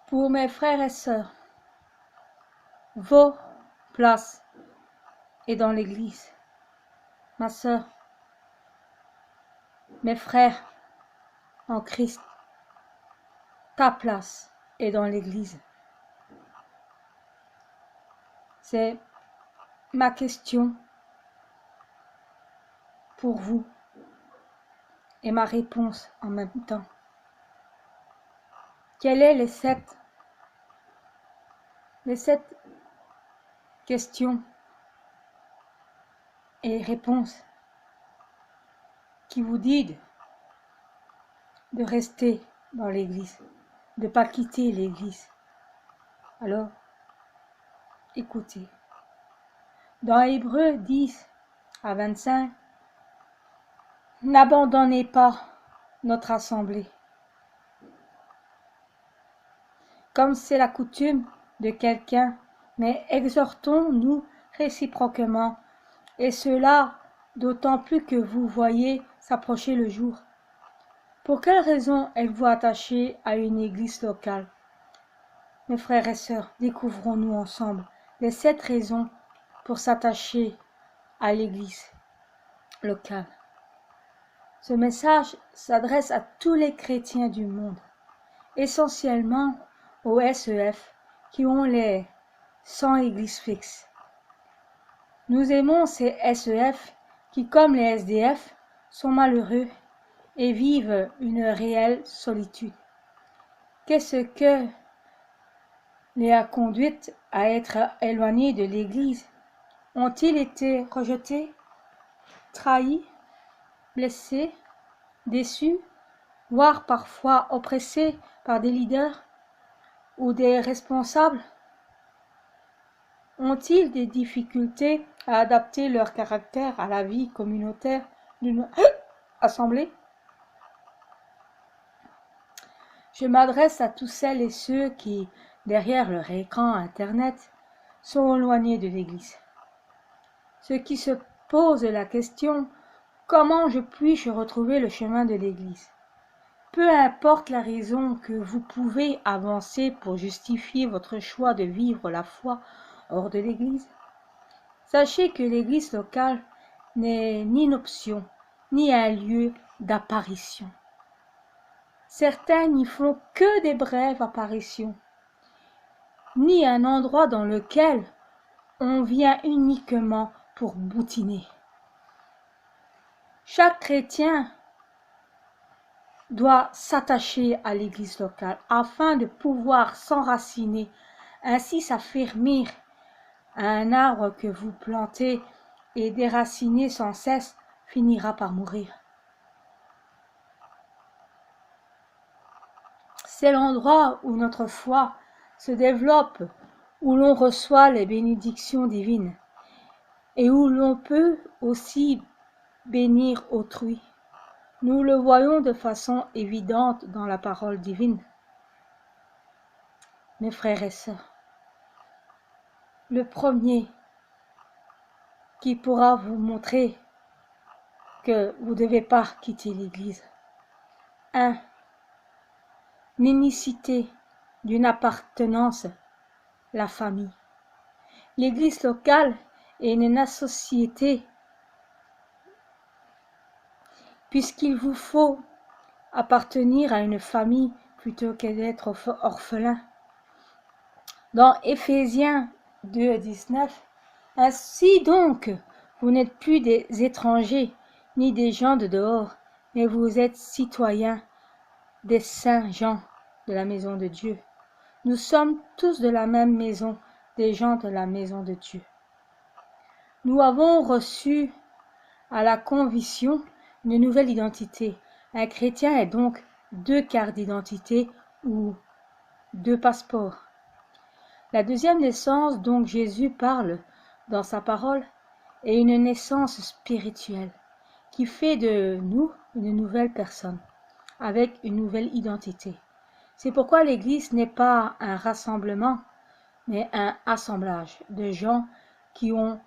Pour mes frères et sœurs, vos places est dans l'Église. Ma sœur, mes frères en Christ, ta place est dans l'Église. C'est ma question pour vous et ma réponse en même temps. Quelles sont les sept questions et réponses qui vous disent de rester dans l'Église, de ne pas quitter l'Église? Alors, écoutez. Dans Hébreux 10 à 25, n'abandonnez pas notre assemblée, comme c'est la coutume de quelqu'un, mais exhortons-nous réciproquement, et cela d'autant plus que vous voyez s'approcher le jour. Pour quelle raison êtes-vous attachés à une église locale? Mes frères et sœurs, découvrons-nous ensemble les 7 raisons pour s'attacher à l'église locale. Ce message s'adresse à tous les chrétiens du monde, essentiellement aux SEF qui ont les 100 églises fixes. Nous aimons ces SEF qui, comme les SDF, sont malheureux et vivent une réelle solitude. Qu'est-ce que les a conduites à être éloignés de l'Église? Ont-ils été rejetés, trahis, blessés, déçus, voire parfois oppressés par des leaders ou des responsables? Ont-ils des difficultés à adapter leur caractère à la vie communautaire d'une assemblée? Je m'adresse à tous celles et ceux qui, derrière leur écran Internet, sont éloignés de l'Église. Ceux qui se posent la question « Comment je puis-je retrouver le chemin de l'Église ?» Peu importe la raison que vous pouvez avancer pour justifier votre choix de vivre la foi hors de l'Église, sachez que l'Église locale n'est ni une option, ni un lieu d'apparition. Certains n'y font que des brèves apparitions, ni un endroit dans lequel on vient uniquement pour boutiner. Chaque chrétien doit s'attacher à l'église locale afin de pouvoir s'enraciner, ainsi s'affermir à un arbre que vous plantez et déraciner sans cesse finira par mourir. C'est l'endroit où notre foi se développe, où l'on reçoit les bénédictions divines et où l'on peut aussi bénir autrui. Nous le voyons de façon évidente dans la parole divine. Mes frères et sœurs, le premier qui pourra vous montrer que vous ne devez pas quitter l'Église. 1. L'unicité d'une appartenance, la famille. L'Église locale est une société puisqu'il vous faut appartenir à une famille plutôt que d'être orphelin. Dans Éphésiens 2:19, ainsi donc, vous n'êtes plus des étrangers ni des gens de dehors, mais vous êtes citoyens des saints gens de la maison de Dieu. Nous sommes tous de la même maison, des gens de la maison de Dieu. Nous avons reçu à la conviction une nouvelle identité. Un chrétien est donc 2 cartes d'identité ou 2 passeports. La deuxième naissance dont Jésus parle dans sa parole est une naissance spirituelle qui fait de nous une nouvelle personne, avec une nouvelle identité. C'est pourquoi l'Église n'est pas un rassemblement, mais un assemblage de gens qui ont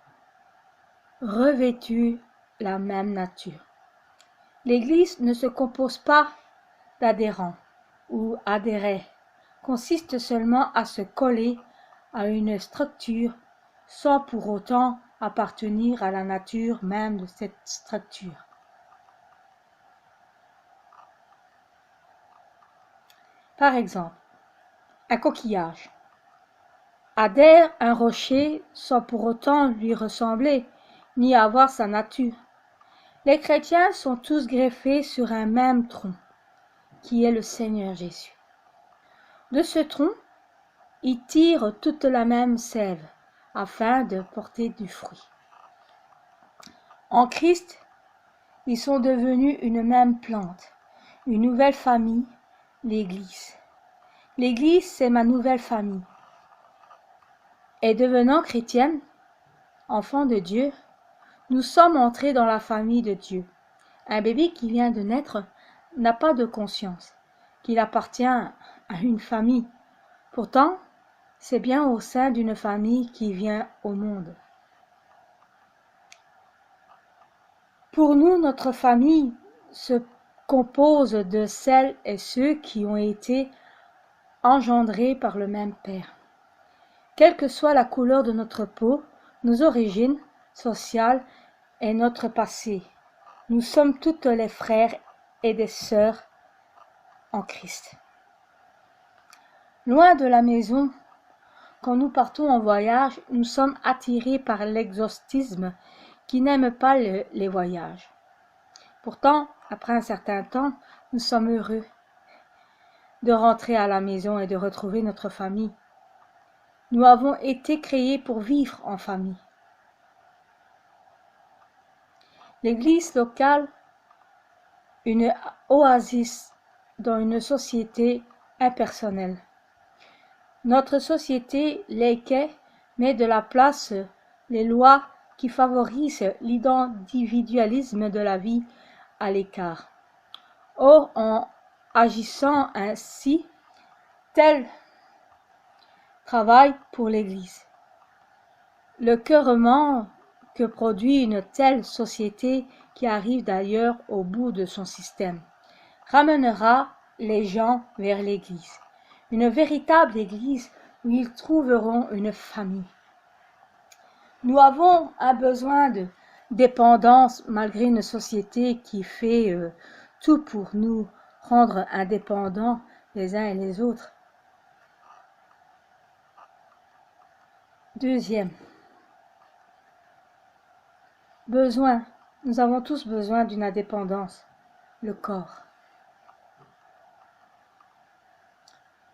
revêtu la même nature. L'Église ne se compose pas d'adhérents ou adhérés consiste seulement à se coller à une structure sans pour autant appartenir à la nature même de cette structure. Par exemple, un coquillage adhère à un rocher sans pour autant lui ressembler, ni avoir sa nature. Les chrétiens sont tous greffés sur un même tronc, qui est le Seigneur Jésus. De ce tronc, ils tirent toute la même sève, afin de porter du fruit. En Christ, ils sont devenus une même plante, une nouvelle famille, l'Église. L'Église, c'est ma nouvelle famille. Et devenant chrétienne, enfant de Dieu, nous sommes entrés dans la famille de Dieu. Un bébé qui vient de naître n'a pas de conscience qu'il appartient à une famille. Pourtant, c'est bien au sein d'une famille qui vient au monde. Pour nous, notre famille se compose de celles et ceux qui ont été engendrés par le même Père. Quelle que soit la couleur de notre peau, nos origines sociales et notre passé, nous sommes toutes les frères et des sœurs en Christ. Loin de la maison, quand nous partons en voyage, nous sommes attirés par l'exhaustisme qui n'aime pas les voyages. Pourtant, après un certain temps, nous sommes heureux de rentrer à la maison et de retrouver notre famille. Nous avons été créés pour vivre en famille. L'Église locale, une oasis dans une société impersonnelle. Notre société laïque met de la place les lois qui favorisent l'individualisme de la vie à l'écart. Or, en agissant ainsi, tel travail pour l'Église. Le cœurement que produit une telle société qui arrive d'ailleurs au bout de son système ramènera les gens vers l'Église, une véritable Église où ils trouveront une famille. Nous avons un besoin de dépendance malgré une société qui fait tout pour nous rendre indépendants les uns et les autres. Deuxième besoin, nous avons tous besoin d'une indépendance, le corps.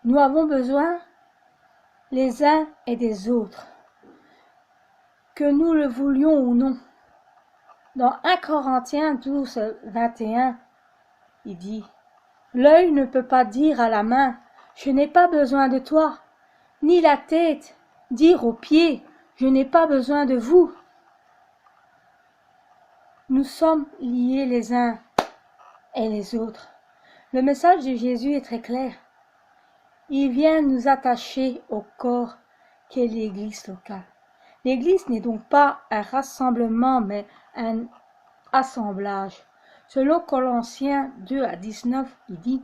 Nous avons besoin les uns et des autres, que nous le voulions ou non. Dans 1 Corinthiens 12, 21, il dit « L'œil ne peut pas dire à la main « Je n'ai pas besoin de toi », ni la tête dire aux pieds « Je n'ai pas besoin de vous ». Nous sommes liés les uns et les autres. Le message de Jésus est très clair. Il vient nous attacher au corps qu'est l'Église locale. L'Église n'est donc pas un rassemblement, mais un assemblage. Selon Colossiens 2 à 19, il dit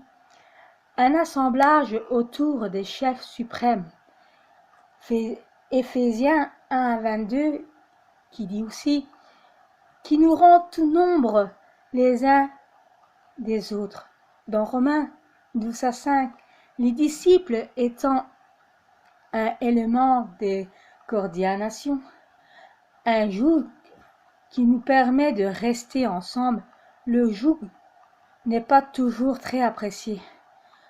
« Un assemblage autour des chefs suprêmes ». Éphésiens 1 à 22, qui dit aussi « Qui nous rend tout nombre les uns des autres ». Dans Romains 12 à 5, les disciples étant un élément des coordinations, un joug qui nous permet de rester ensemble, le joug n'est pas toujours très apprécié.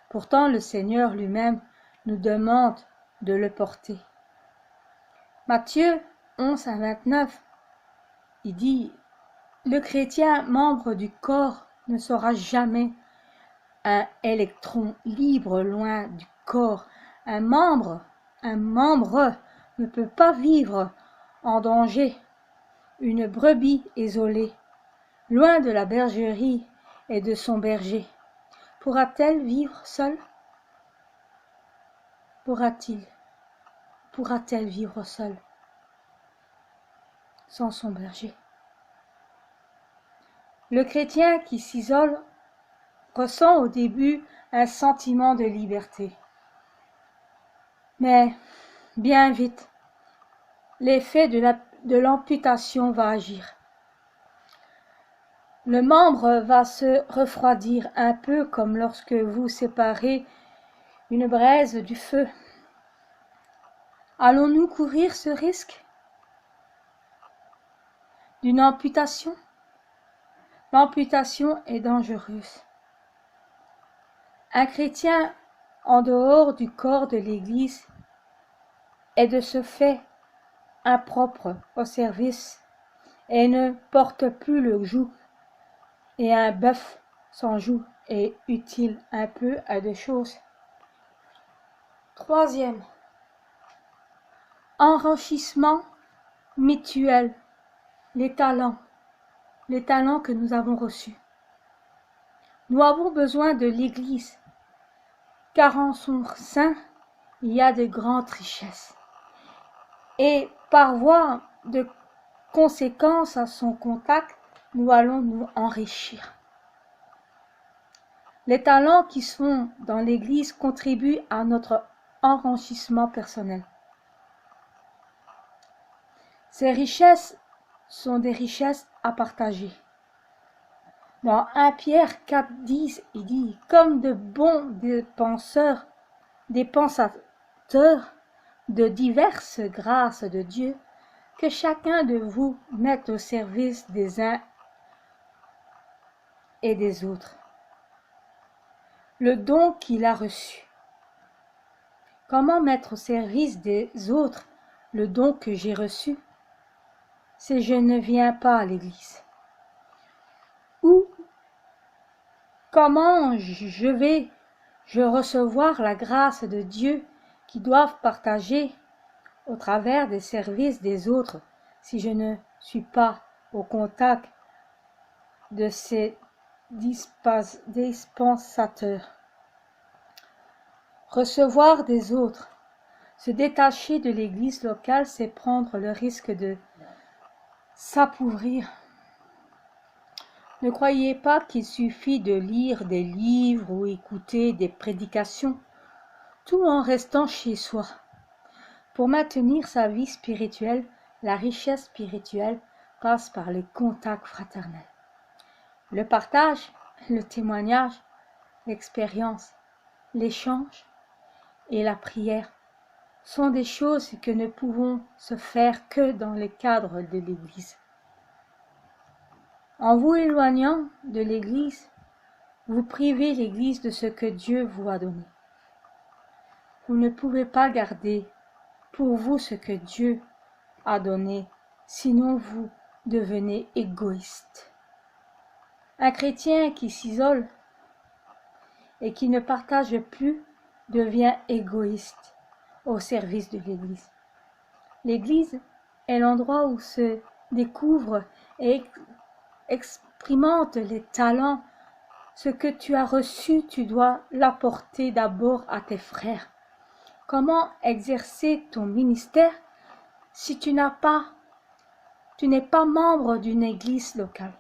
Pourtant, le Seigneur lui-même nous demande de le porter. Matthieu 11 à 29, il dit « Le chrétien, membre du corps, ne sera jamais un électron libre loin du corps. Un membre ne peut pas vivre en danger. Une brebis isolée, loin de la bergerie et de son berger, pourra-t-elle vivre seule? Pourra-t-elle vivre seule sans son berger? Le chrétien qui s'isole ressent au début un sentiment de liberté. Mais bien vite, l'effet de l'amputation va agir. Le membre va se refroidir un peu comme lorsque vous séparez une braise du feu. Allons-nous courir ce risque d'une amputation? L'amputation est dangereuse. Un chrétien en dehors du corps de l'Église est de ce fait impropre au service et ne porte plus le joug, et un bœuf sans joug est utile un peu à deux choses. Troisième, enrichissement mutuel, les talents que nous avons reçus. Nous avons besoin de l'Église, car en son sein, il y a de grandes richesses. Et par voie de conséquence à son contact, nous allons nous enrichir. Les talents qui sont dans l'Église contribuent à notre enrichissement personnel. Ces richesses sont des richesses à partager. Dans 1 Pierre 4,10, il dit « Comme de bons dépensateurs de diverses grâces de Dieu, que chacun de vous mette au service des uns et des autres le don qu'il a reçu. » Comment mettre au service des autres le don que j'ai reçu si je ne viens pas à l'Église? Ou comment je recevoir la grâce de Dieu qui doivent partager au travers des services des autres si je ne suis pas au contact de ces dispensateurs? Recevoir des autres, se détacher de l'Église locale, c'est prendre le risque de s'appauvrir. Ne croyez pas qu'il suffit de lire des livres ou écouter des prédications, tout en restant chez soi. Pour maintenir sa vie spirituelle, la richesse spirituelle passe par le contact fraternel. Le partage, le témoignage, l'expérience, l'échange et la prière sont des choses que ne pouvons se faire que dans le cadre de l'Église. En vous éloignant de l'Église, vous privez l'Église de ce que Dieu vous a donné. Vous ne pouvez pas garder pour vous ce que Dieu a donné, sinon vous devenez égoïste. Un chrétien qui s'isole et qui ne partage plus devient égoïste au service de l'Église. L'Église est l'endroit où se découvrent et expérimentent les talents. Ce que tu as reçu, tu dois l'apporter d'abord à tes frères. Comment exercer ton ministère si tu n'es pas membre d'une église locale?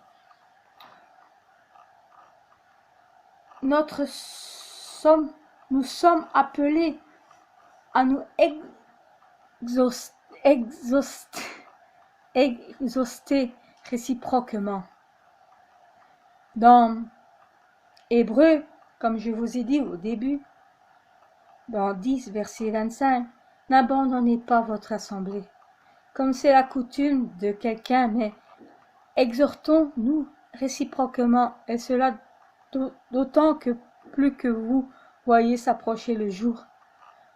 Nous sommes appelés à nous exhauster réciproquement. Dans Hébreux, comme je vous ai dit au début, dans 10, verset 25, « N'abandonnez pas votre assemblée, comme c'est la coutume de quelqu'un, mais exhortons-nous réciproquement, et cela d'autant que plus que vous voyez s'approcher le jour. »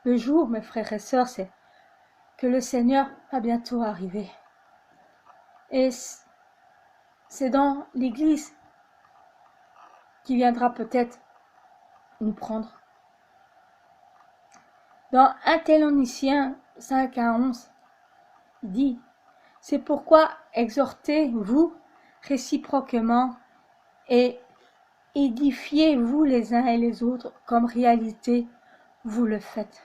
Le jour, mes frères et sœurs, c'est que le Seigneur va bientôt arriver. Et c'est dans l'Église qui viendra peut-être nous prendre. Dans 1 Thessaloniciens 5 à 11, il dit « C'est pourquoi exhortez-vous réciproquement et édifiez-vous les uns et les autres comme réalité vous le faites. »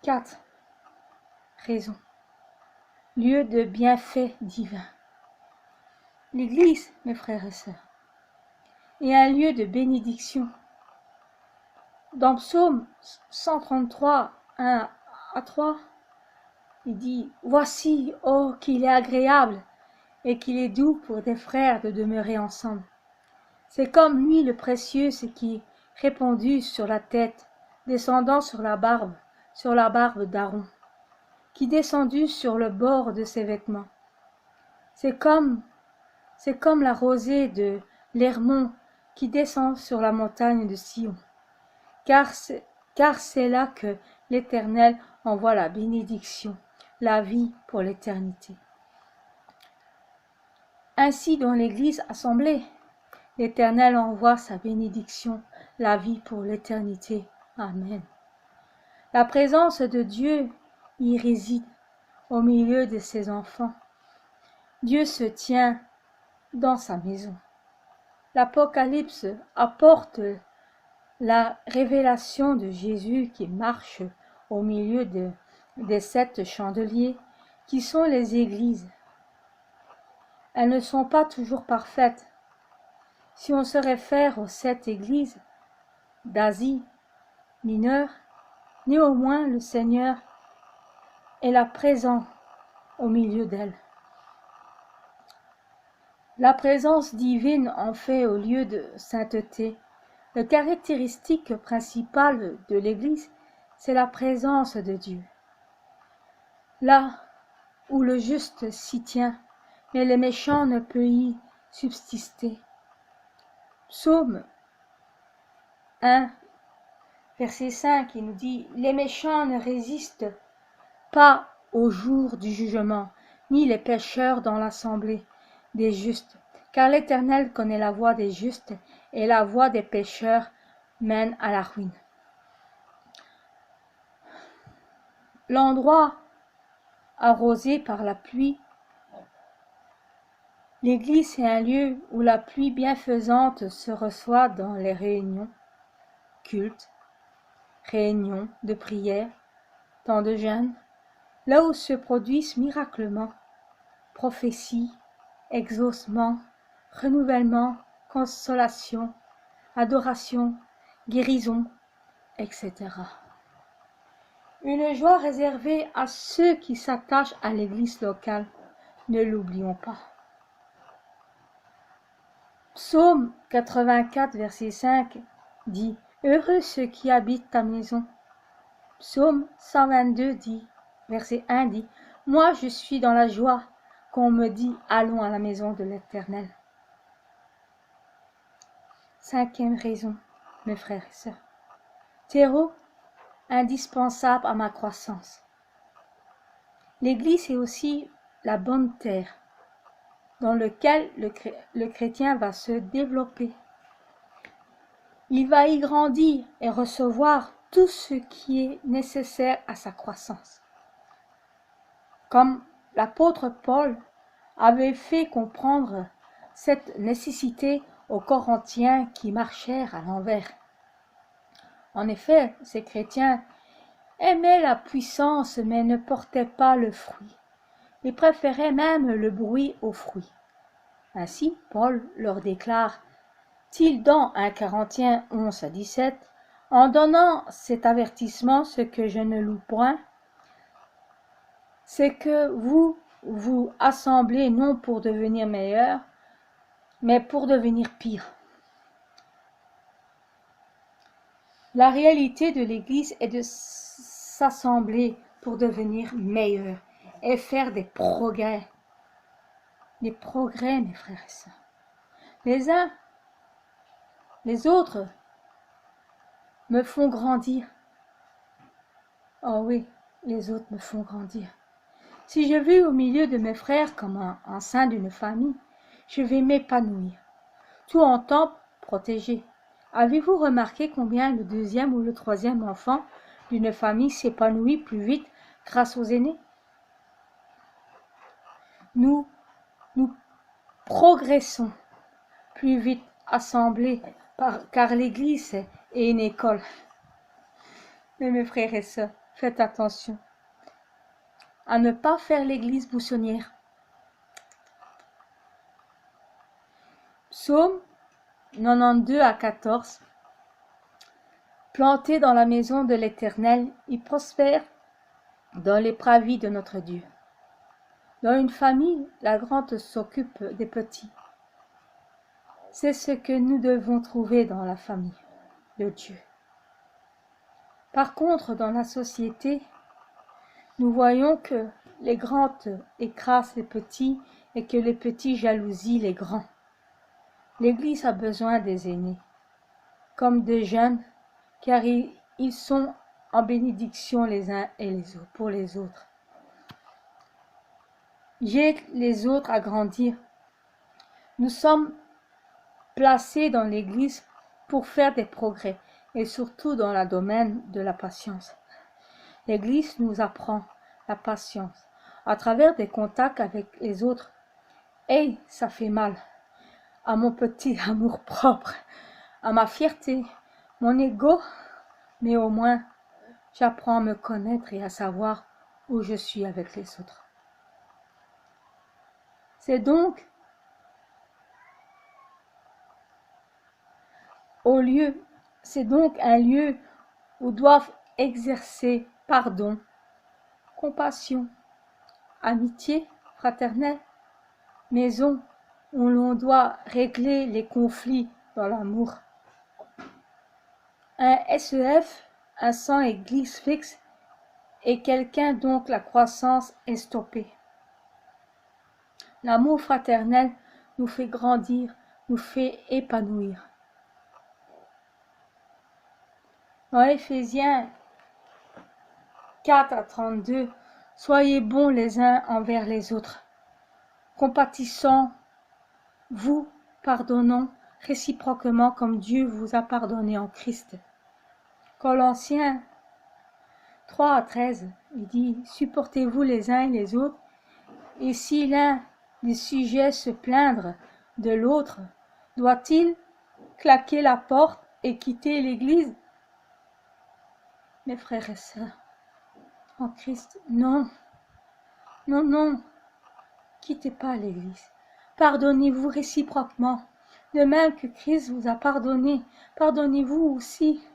4. Raison. Lieu de bienfait divin. L'Église, mes frères et sœurs, est un lieu de bénédiction. Dans Psaume 133, 1 à 3, il dit « Voici, oh, qu'il est agréable et qu'il est doux pour des frères de demeurer ensemble. C'est comme l'huile précieuse qui est répandue sur la tête, descendant sur la barbe d'Aaron, qui descendit sur le bord de ses vêtements. C'est comme la rosée de l'Hermon qui descend sur la montagne de Sion. Car c'est là que l'Éternel envoie la bénédiction, la vie pour l'éternité. » Ainsi, dans l'Église assemblée, l'Éternel envoie sa bénédiction, la vie pour l'éternité. Amen. La présence de Dieu y réside au milieu de ses enfants. Dieu se tient dans sa maison. L'Apocalypse apporte la révélation de Jésus qui marche au milieu des 7 chandeliers qui sont les églises. Elles ne sont pas toujours parfaites. Si on se réfère aux 7 églises d'Asie mineure, néanmoins le Seigneur est là présent au milieu d'elles. La présence divine en fait au lieu de sainteté. La caractéristique principale de l'Église, c'est la présence de Dieu. Là où le juste s'y tient, mais le méchant ne peut y subsister. Psaume 1, verset 5, il nous dit « Les méchants ne résistent pas au jour du jugement, ni les pécheurs dans l'assemblée des justes, car l'Éternel connaît la voie des justes, et la voie des pécheurs mène à la ruine. » L'endroit arrosé par la pluie, l'Église est un lieu où la pluie bienfaisante se reçoit dans les réunions, cultes, réunions de prière, temps de jeûne, là où se produisent miraculement prophéties, exaucements, renouvellement, consolation, adoration, guérison, etc. Une joie réservée à ceux qui s'attachent à l'église locale, ne l'oublions pas. Psaume 84, verset 5 dit « Heureux ceux qui habitent ta maison ». Psaume 122 dit, verset 1 dit « Moi je suis dans la joie qu'on me dit « Allons à la maison de l'Éternel ». 5e raison, mes frères et sœurs. Terreau indispensable à ma croissance. L'Église est aussi la bonne terre dans laquelle le chrétien va se développer. Il va y grandir et recevoir tout ce qui est nécessaire à sa croissance. Comme l'apôtre Paul avait fait comprendre cette nécessité aux Corinthiens qui marchèrent à l'envers. En effet, ces chrétiens aimaient la puissance mais ne portaient pas le fruit. Ils préféraient même le bruit au fruit. Ainsi, Paul leur déclare-t-il dans 1 Corinthiens 11 à 17, « En donnant cet avertissement, ce que je ne loue point, c'est que vous vous assemblez non pour devenir meilleur, mais pour devenir pire. » La réalité de l'Église est de s'assembler pour devenir meilleur et faire des progrès. Des progrès, mes frères et sœurs. Les uns, les autres me font grandir. Oh oui, les autres me font grandir. Si je vis au milieu de mes frères comme un sein d'une famille, je vais m'épanouir, tout en temps protégé. Avez-vous remarqué combien le 2e ou le 3e enfant d'une famille s'épanouit plus vite grâce aux aînés? Nous progressons plus vite assemblés car l'Église est une école. Mais mes frères et sœurs, faites attention à ne pas faire l'Église buissonnière. Psaume 92 à 14. Plantés dans la maison de l'Éternel, ils prospèrent dans les pravis de notre Dieu. Dans une famille, la grande s'occupe des petits. C'est ce que nous devons trouver dans la famille de Dieu. Par contre, dans la société, nous voyons que les grandes écrasent les petits et que les petits jalousient les grands. L'Église a besoin des aînés, comme des jeunes, car ils sont en bénédiction les uns et les autres pour les autres. J'aide les autres à grandir. Nous sommes placés dans l'Église pour faire des progrès, et surtout dans le domaine de la patience. L'Église nous apprend la patience à travers des contacts avec les autres. Et ça fait mal à mon petit amour-propre, à ma fierté, mon ego, mais au moins j'apprends à me connaître et à savoir où je suis avec les autres. C'est donc un lieu où doivent exercer pardon, compassion, amitié fraternelle, maison où l'on doit régler les conflits dans l'amour. Un SEF, un sans église fixe, et quelqu'un dont la croissance est stoppée. L'amour fraternel nous fait grandir, nous fait épanouir. Dans Éphésiens 4 à 32, soyez bons les uns envers les autres, compatissants, vous pardonnant réciproquement comme Dieu vous a pardonné en Christ. Colossiens 3 à 13, il dit, supportez-vous les uns et les autres, et si l'un des sujets se plaindre de l'autre, doit-il claquer la porte et quitter l'Église? Mes frères et sœurs, en Christ, non, non, non, quittez pas l'Église. Pardonnez-vous réciproquement, de même que Christ vous a pardonné, pardonnez-vous aussi.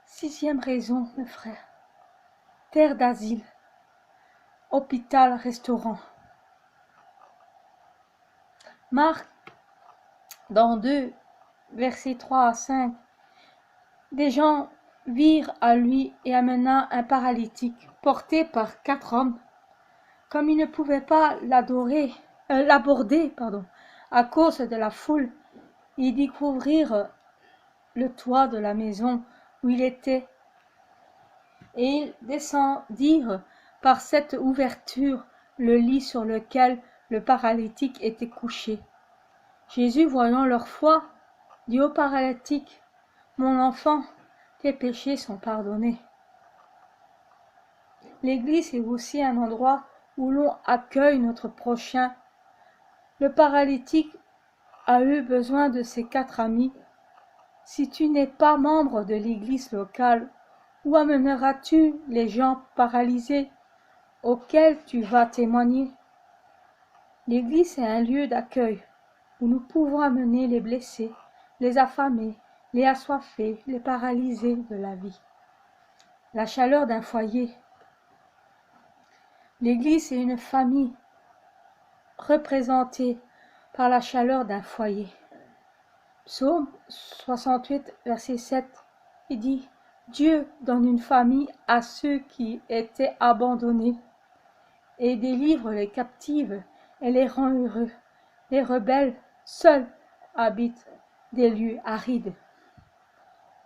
6e raison, mes frères, terre d'asile, hôpital, restaurant. Marc, dans 2, versets 3 à 5, des gens virent à lui et amena un paralytique, porté par 4 hommes. Comme ils ne pouvaient pas l'aborder, à cause de la foule, ils découvrirent le toit de la maison où il était, et ils descendirent par cette ouverture le lit sur lequel le paralytique était couché. Jésus, voyant leur foi, dit au paralytique, « Mon enfant, tes péchés sont pardonnés. » L'Église est aussi un endroit où l'on accueille notre prochain. Le paralytique a eu besoin de ses 4 amis. Si tu n'es pas membre de l'Église locale, où amèneras-tu les gens paralysés auxquels tu vas témoigner? L'Église est un lieu d'accueil où nous pouvons amener les blessés, les affamés, les assoiffés, les paralysés de la vie. La chaleur d'un foyer. L'Église est une famille représentée par la chaleur d'un foyer. Psaume 68, verset 7, il dit « Dieu donne une famille à ceux qui étaient abandonnés et délivre les captives et les rend heureux. Les rebelles seuls habitent des lieux arides. »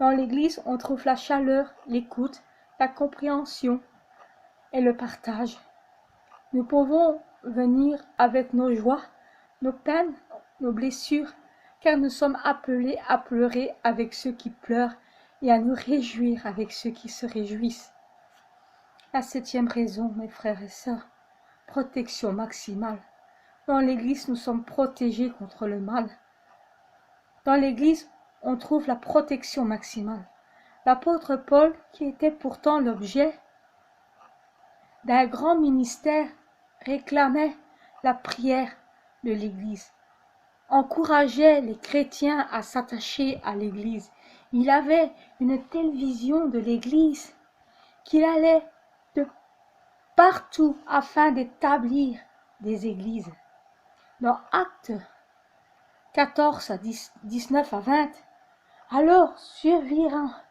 Dans l'Église, on trouve la chaleur, l'écoute, la compréhension et le partage. Nous pouvons venir avec nos joies, nos peines, nos blessures, car nous sommes appelés à pleurer avec ceux qui pleurent et à nous réjouir avec ceux qui se réjouissent. La 7e raison, mes frères et sœurs, protection maximale. Dans l'Église, nous sommes protégés contre le mal. Dans l'Église, on trouve la protection maximale. L'apôtre Paul, qui était pourtant l'objet d'un grand ministère, réclamait la prière de l'Église. encourageait les chrétiens à s'attacher à l'Église. Il avait une telle vision de l'Église qu'il allait de partout afin d'établir des églises. Dans Actes 14 à 19 à 20, alors survirent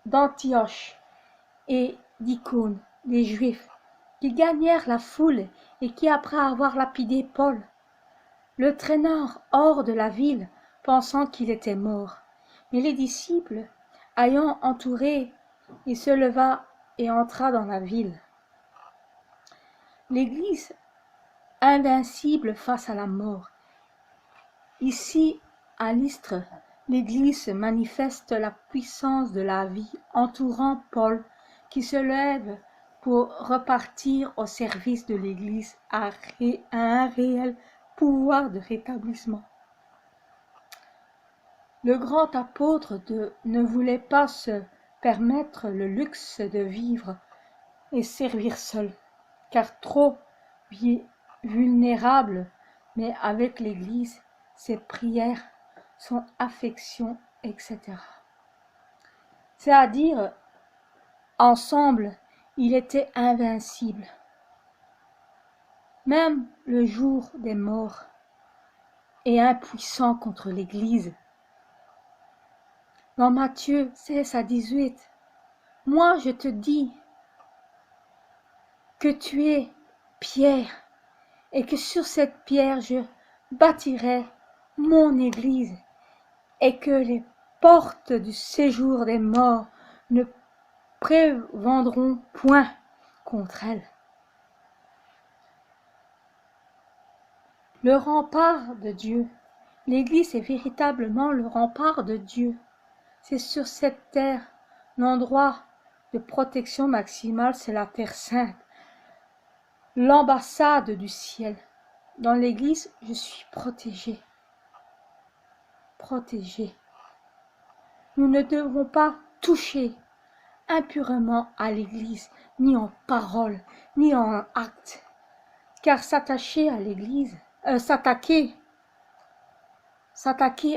d'Antioche et d'Icône des Juifs qui gagnèrent la foule et qui, après avoir lapidé Paul, le traînèrent hors de la ville, pensant qu'il était mort. Mais les disciples, ayant entouré, il se leva et entra dans la ville. L'Église invincible face à la mort. Ici, à Lystre, l'Église manifeste la puissance de la vie entourant Paul, qui se lève pour repartir au service de l'Église à un réel pouvoir de rétablissement. Le grand apôtre ne voulait pas se permettre le luxe de vivre et servir seul, car trop vulnérable, mais avec l'Église, ses prières, son affection, etc. C'est-à-dire, ensemble, il était invincible. Même le jour des morts est impuissant contre l'Église. Dans Matthieu 16 à 18, « Moi je te dis que tu es Pierre, et que sur cette pierre je bâtirai mon Église, et que les portes du séjour des morts ne prévendront point contre elle. » Le rempart de Dieu. L'Église est véritablement le rempart de Dieu. C'est sur cette terre, l'endroit de protection maximale, c'est la Terre Sainte, l'ambassade du ciel. Dans l'Église, je suis protégé. Protégé. Nous ne devons pas toucher impurement à l'Église, ni en parole, ni en acte, car s'attacher à l'Église, s'attaquer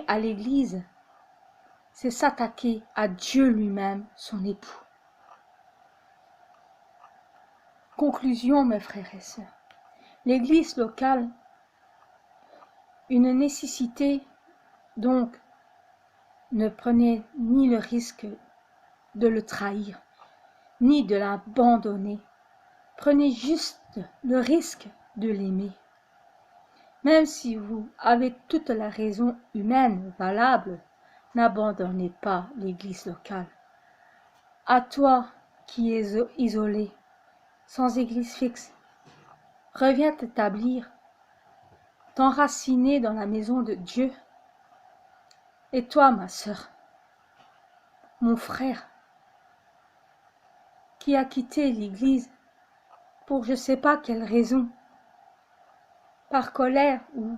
à l'Église, c'est s'attaquer à Dieu lui-même, son époux. Conclusion, mes frères et sœurs. L'Église locale, une nécessité, donc ne prenez ni le risque de le trahir, ni de l'abandonner. Prenez juste le risque de l'aimer. Même si vous avez toute la raison humaine valable, n'abandonnez pas l'Église locale. À toi qui es isolé, sans Église fixe, reviens t'établir, t'enraciner dans la maison de Dieu. Et toi, ma sœur, mon frère, qui a quitté l'Église pour je ne sais pas quelle raison, par colère ou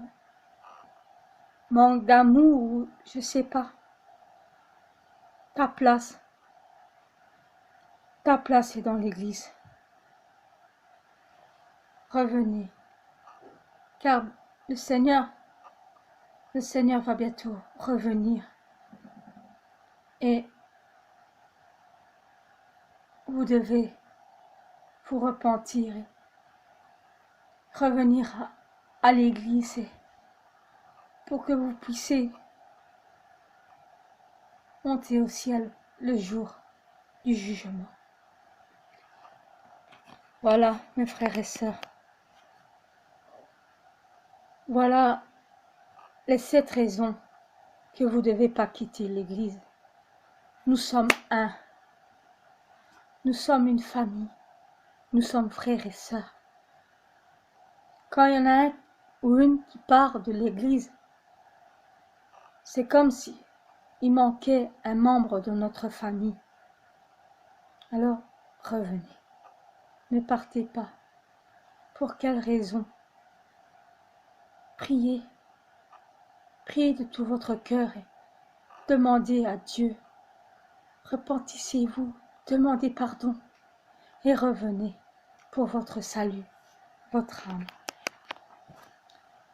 manque d'amour ou je ne sais pas, ta place est dans l'Église. Revenez, car le Seigneur va bientôt revenir et vous devez vous repentir et revenir à l'Église pour que vous puissiez monter au ciel le jour du jugement. Voilà, mes frères et sœurs. Voilà les 7 raisons que vous ne devez pas quitter l'Église. Nous sommes un. Nous sommes une famille. Nous sommes frères et sœurs. Quand il y en a un ou une qui part de l'Église, c'est comme si il manquait un membre de notre famille. Alors, revenez. Ne partez pas. Pour quelle raison? Priez. Priez de tout votre cœur et demandez à Dieu. Repentissez-vous, demandez pardon et revenez pour votre salut, votre âme.